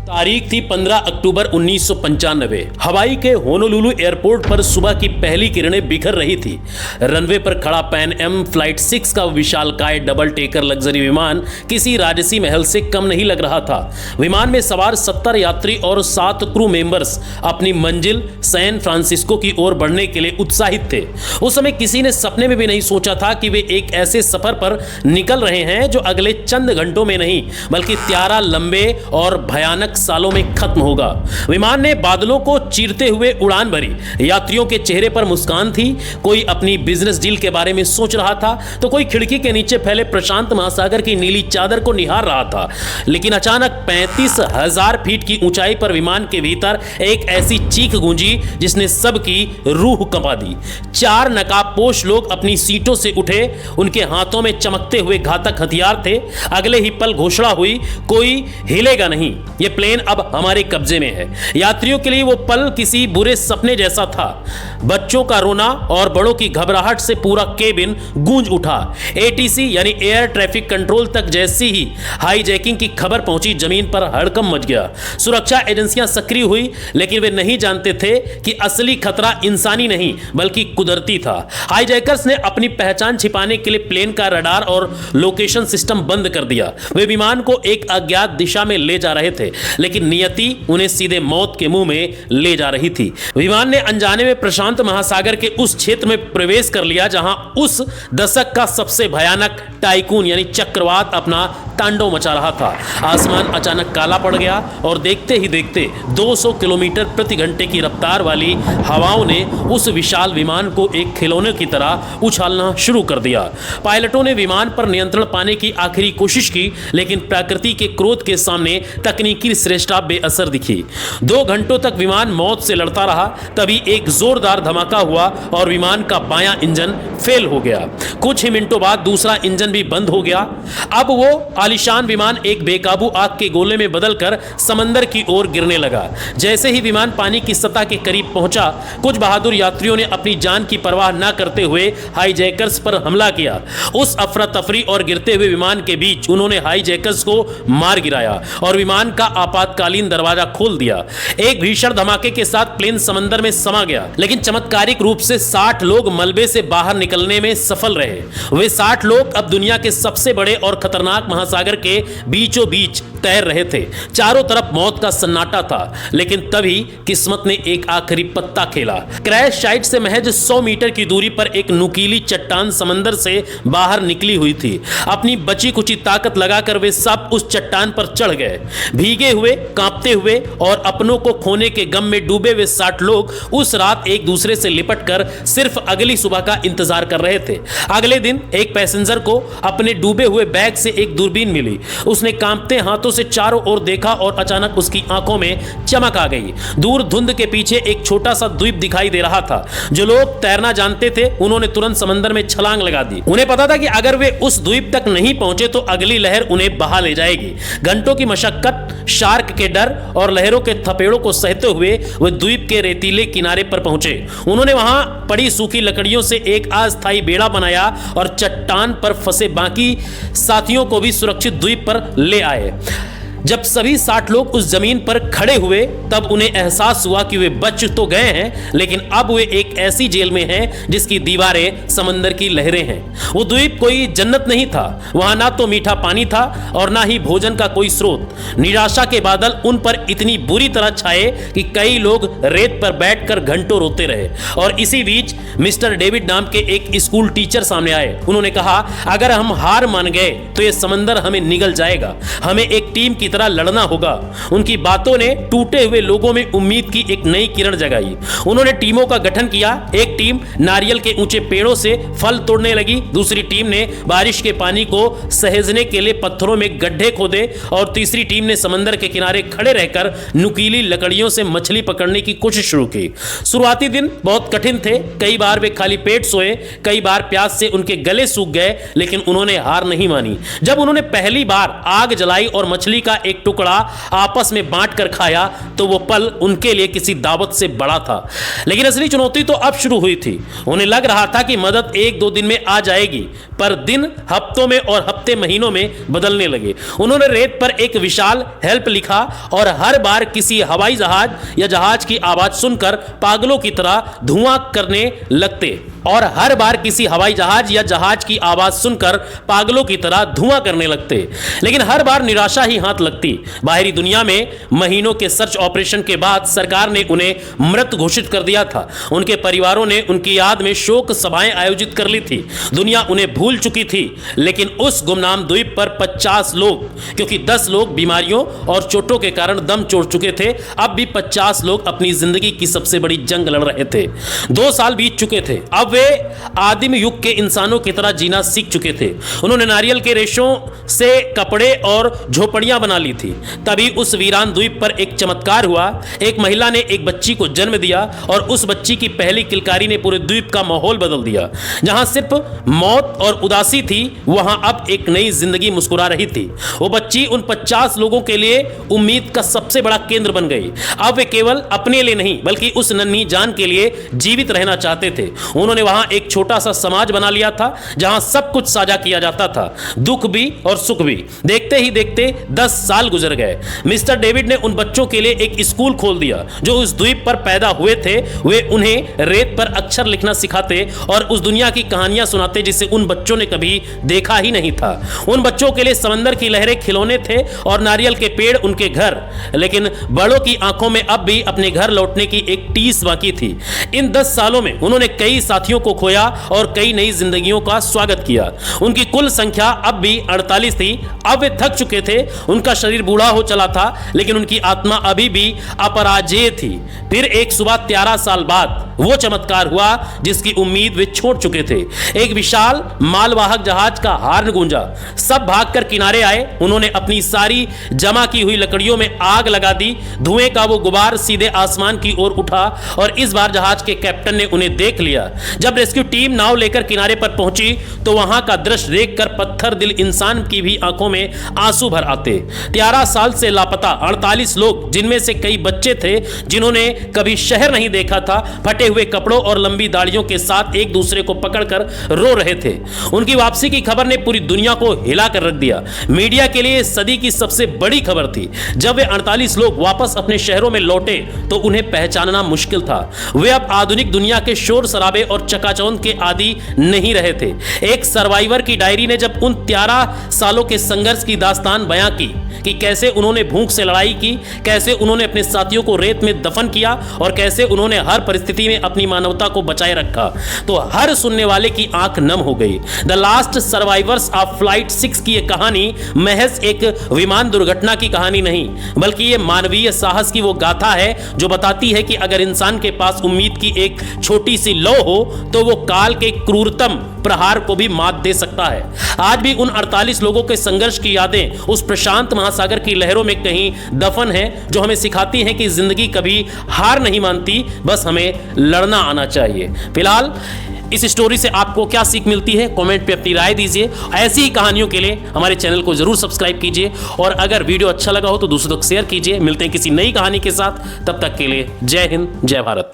तारीख थी 15 अक्टूबर 1995। हवाई के होनोलुलु एयरपोर्ट पर सुबह की पहली किरणें बिखर रही थी। रनवे पर खड़ा पैन एम फ्लाइट 6 का विशालकाय डबल टेकर लग्जरी विमान किसी राजसी महल से कम नहीं लग रहा था। विमान में सवार 70 यात्री और 7 क्रू मेंबर्स अपनी मंजिल सैन फ्रांसिस्को की ओर बढ़ने के लिए उत्साहित थे। उस समय किसी ने सपने में भी नहीं सोचा था कि वे एक ऐसे सफर पर निकल रहे हैं जो अगले चंद घंटों में नहीं बल्कि 13 लंबे और भयानक सालों में खत्म होगा। विमान ने बादलों को चीरते हुए उड़ान भरी। यात्रियों के चेहरे पर मुस्कान थी। कोई अपनी बिजनेस डील के बारे में सोच रहा था तो कोई खिड़की के नीचे फैले प्रशांत महासागर की नीली चादर को निहार रहा था। लेकिन अचानक 35,000 फीट की ऊंचाई पर विमान के भीतर एक ऐसी चीख गूंजी जिसने सबकी रूह कंपा दी। 4 नकाबपोश लोग अपनी सीटों से उठे। उनके हाथों में चमकते हुए घातक हथियार थे। अगले ही पल घोषणा हुई, कोई हिलेगा नहीं, यह प्लेन अब हमारे कब्जे में है। यात्रियों के लिए वो पल किसी बुरे सपने जैसा था। बच्चों का रोना और बड़ों की घबराहट से पूरा केबिन गूंज उठा। एटीसी यानी एयर ट्रैफिक कंट्रोल तक जैसी ही हाईजैकिंग की खबर पहुंची, जमीन पर हड़कंप मच गया। सुरक्षा एजेंसियां सक्रिय हुई, लेकिन वे नहीं जानते थे कि असली खतरा इंसानी नहीं बल्कि कुदरती था। हाईजैकर्स ने अपनी पहचान छिपाने के लिए प्लेन का रडार और लोकेशन सिस्टम बंद कर दिया। वे विमान को एक अज्ञात दिशा में ले जा रहे थे, लेकिन नियति उन्हें सीधे मौत के मुंह में ले जा रही थी। विमान ने अनजाने में प्रशांत महासागर के उस क्षेत्र में प्रवेश कर लिया जहां उस दशक का सबसे भयानक टाइकून यानी चक्रवात अपना तांडव मचा रहा था। आसमान अचानक काला पड़ गया और देखते ही देखते 200 किलोमीटर प्रति घंटे की रफ्तार वाली हवाओं ने उस विशाल विमान को एक खिलौने की तरह उछालना शुरू कर दिया। पायलटों ने विमान पर नियंत्रण पाने की आखिरी कोशिश की, लेकिन प्रकृति के क्रोध के सामने तकनीकी श्रेष्ठता बेअसर दिखी। 2 घंटों तक विमान मौत से लड़ता रहा। तभी एक जोरदार धमाका हुआ और विमान का बायां इंजन फेल हो गया। कुछ ही मिनटों बाद दूसरा इंजन भी बंद हो गया। अब वो आलीशान विमान एक बेकाबू आग के गोले में बदलकर समंदर की ओर गिरने लगा। जैसे ही विमान पानी की सतह के करीब पहुंचा, कुछ बहादुर यात्रियों ने अपनी जान की परवाह न करते हुए हाईजैकर्स पर हमला किया। उस अफरा तफरी और गिरते हुए विमान के बीच उन्होंने हाईजैकर्स को मार गिराया और विमान का आपातकालीन दरवाजा खोल दिया। एक भीषण धमाके के साथ प्लेन समंदर में समा गया, लेकिन चमत्कारिक रूप से 60 लोग मलबे से बाहर निकलने में सफल रहे। वे 60 लोग अब दुनिया के सबसे बड़े और खतरनाक महासागर के बीचों बीच तैर रहे थे। चारों तरफ मौत का सन्नाटा था, लेकिन तभी किस्मत ने एक आखिरी पत्ता खेला। क्रैश साइट से महज 100 मीटर की दूरी पर एक नुकीली चट्टान समंदर से बाहर निकली हुई थी। अपनी बची कुची ताकत लगाकर वे सब उस चट्टान पर चढ़ गए। भीगे हुए, कांपते हुए और अपनों को खोने के गम में डूबे हुए 60 लोग उस रात एक दूसरे से लिपटकर सिर्फ अगली सुबह का इंतजार कर रहे थे। अगले दिन एक पैसेंजर को अपने डूबे हुए बैग से एक दूरबीन मिली। उसने कांपते हाथों से चारों ओर देखा और अचानक उसकी आंखों में चमक आ गई। दूर धुंध के पीछे एक छोटा सा द्वीप दिखाई दे रहा था। जो लोग तैरना जानते थे उन्होंने तुरंत समंदर में छलांग लगा दी। उन्हें पता था कि अगर वे उस द्वीप तक नहीं पहुंचे तो अगली लहर उन्हें बहा ले जाएगी। घंटों की मशक्कत, शार्क के डर और लहरों के थपेड़ों को सहते हुए वे द्वीप के रेतीले किनारे पर पहुंचे। उन्होंने वहां पड़ी सूखी लकड़ियों से एक अस्थायी बेड़ा बनाया और चट्टान पर फंसे बाकी साथियों को भी सुरक्षित द्वीप पर ले आए। जब सभी 60 लोग उस जमीन पर खड़े हुए तब उन्हें एहसास हुआ कि वे बच तो गए हैं, लेकिन अब वे एक ऐसी जेल में हैं जिसकी दीवारें समंदर की लहरें हैं। वो द्वीप कोई जन्नत नहीं था। वहां ना तो मीठा पानी था और ना ही भोजन का कोई स्रोत। निराशा के बादल उन पर इतनी बुरी तरह छाए कि कई लोग रेत पर बैठकर घंटों रोते रहे। और इसी बीच मिस्टर डेविड नाम के एक स्कूल टीचर सामने आए। उन्होंने कहा, अगर हम हार मान गए तो ये समंदर हमें निगल जाएगा। हमें एक टीम की तरह लड़ना होगा। उनकी बातों ने टूटे हुए लोगों में उम्मीद की एक नई किरण जगाई। उन्होंने टीमों का गठन किया। एक टीम नारियल के ऊंचे पेड़ों से फल तोड़ने लगी। दूसरी टीम ने बारिश के पानी को सहेजने के लिए पत्थरों में गड्ढे खोदे और तीसरी टीम ने समंदर के किनारे खड़े रहकर नुकीली लकड़ियों से मछली पकड़ने की कोशिश शुरू की। शुरुआती दिन बहुत कठिन थे। कई बार वे खाली पेट सोए, कई बार प्यास से उनके गले सूख गए, लेकिन उन्होंने हार नहीं मानी। जब उन्होंने पहली बार आग जलाई और मछली का एक टुकड़ा आपस में बांट कर खाया तो वो पल उनके लिए किसी दावत से बड़ा था। लेकिन असली चुनौती तो अब शुरू हुई थी। उन्हें लग रहा था कि मदद एक दो दिन में आ जाएगी, पर दिन हफ्तों में और हफ्ते महीनों में बदलने लगे। उन्होंने रेत पर एक विशाल हेल्प लिखा और हर बार किसी हवाई जहाज या जहाज की आवाज सुनकर पागलों की तरह धुआं करने लगते लेकिन हर बार निराशा ही हाथ लगती। बाहरी दुनिया में महीनों के सर्च ऑपरेशन के बाद सरकार ने उन्हें मृत घोषित कर दिया था। उनके परिवारों ने उनकी याद में शोक सभाएं आयोजित कर ली थी। दुनिया उन्हें भूल चुकी थी। लेकिन उस गुमनाम द्वीप पर 50 लोग, क्योंकि 10 लोग बीमारियों और चोटों के कारण दम छोड़ चुके थे, अब भी 50 लोग अपनी जिंदगी की सबसे बड़ी जंग लड़ रहे थे। 2 साल बीत चुके थे। अब वे आदिम युग के इंसानों की तरह जीना सीख चुके थे। उन्होंने नारियल के रेशों से कपड़े और झोपड़ियां बना ली थी। तभी उस वीरान द्वीप पर एक चमत्कार हुआ। एक महिला ने एक बच्ची को जन्म दिया और उस बच्ची की पहली किलकारी ने पूरे द्वीप का माहौल बदल दिया। जहां सिर्फ मौत और उदासी थी, वहां अब एक नई जिंदगी मुस्कुरा रही थी। वो बच्ची उन 50 लोगों के लिए उम्मीद का सबसे बड़ा केंद्र बन गई। अब वे केवल अपने लिए नहीं बल्कि उस नन्ही जान के लिए जीवित रहना चाहते थे। उन्होंने वहां एक छोटा सा समाज बना लिया था जहां सब कुछ साझा किया जाता था, दुख भी और सुख भी। देखते ही देखते 10 साल गुजर गए। मिस्टर डेविड ने उन बच्चों के लिए एक स्कूल खोल दिया जो उस द्वीप पर पैदा हुए थे। वे उन्हें रेत पर अक्षर लिखना सिखाते और उस दुनिया की कहानियां सुनाते जिसे उन बच्चों ने कभी देखा ही नहीं था। उन बच्चों के लिए समंदर की लहरें खिलौने थे और नारियल के पेड़ उनके घर। लेकिन बड़ों की आंखों में अब भी अपने घर लौटने की एक टीस बाकी थी। इन 10 सालों में उन्होंने कई साथियों को खोया और कई नई जिंदगियों का स्वागत किया। उनकी कुल संख्या अब भी 48 थी। अब वे थक चुके थे। उनका शरीर बूढ़ा हो चला था, लेकिन उनकी आत्मा अभी भी अपराजेय थी। फिर एक सुबह 13 साल बाद वो चमत्कार हुआ जिसकी उम्मीद वे छोड़ चुके थे। एक विशाल मालवाहक जहाज का हॉर्न गूंजा। सब भागकर किनारे आए। उन्होंने अपनी सारी जमा की हुई लकड़ियों में आग लगा दी। धुएं का वो गुबार सीधे आसमान की ओर उठा और इस बार जहाज के कैप्टन ने उन्हें देख लिया। जब रेस्क्यू टीम नाव लेकर किनारे पर पहुंची तो वहां का दृश्य देखकर पत्थर दिल इंसान की भी आंखों में आंसू भर आते। 13 साल से लापता 48 लोग, जिनमें से कई बच्चे थे जिन्होंने कभी शहर नहीं देखा था, फटे हुए कपड़ों और लंबी दाढ़ियों के साथ एक दूसरे को पकड़कर रो रहे थे। उनकी वापसी की खबर ने पूरी दुनिया को हिलाकर रख दिया। मीडिया के लिए सदी की सबसे बड़ी खबर थी। जब वे 48 लोग वापस अपने शहरों में लौटे तो उन्हें पहचानना मुश्किल था। वे अब आधुनिक दुनिया के शोर शराबे और चकाचौंध के आदी नहीं रहे थे। एक सर्वाइवर की डायरी ने जब उन 13 सालों के संघर्ष की दास्तान बयां की कि कैसे उन्होंने भूख से लड़ाई की, कैसे उन्होंने अपने साथियों को रेत में दफन किया और कैसे उन्होंने हर परिस्थिति में अपनी मानवता को बचाए रखा, तो हर सुनने वाले की आंख नम हो गई। The last survivors of flight 6 की यह कहानी महज एक विमान दुर्घटना की कहानी नहीं, बल्कि यह मानवीय साहस की वो गाथा है जो बताती है कि अगर इंसान के पास उम्मीद की एक छोटी सी लौ हो तो वो काल के क्रूरतम प्रहार को भी मात दे सकता है। आज भी उन 48 लोगों के संघर्ष की यादें उस प्रशांत महासागर की लहरों में कहीं दफन है, जो हमें सिखाती हैं कि जिंदगी कभी हार नहीं मानती, बस हमें लड़ना आना चाहिए। फिलहाल इस स्टोरी से आपको क्या सीख मिलती है, कमेंट पे अपनी राय दीजिए। ऐसी ही कहानियों के लिए हमारे चैनल को जरूर सब्सक्राइब कीजिए और अगर वीडियो अच्छा लगा हो तो दूसरों तक शेयर कीजिए। मिलते हैं किसी नई कहानी के साथ, तब तक के लिए जय हिंद, जय भारत।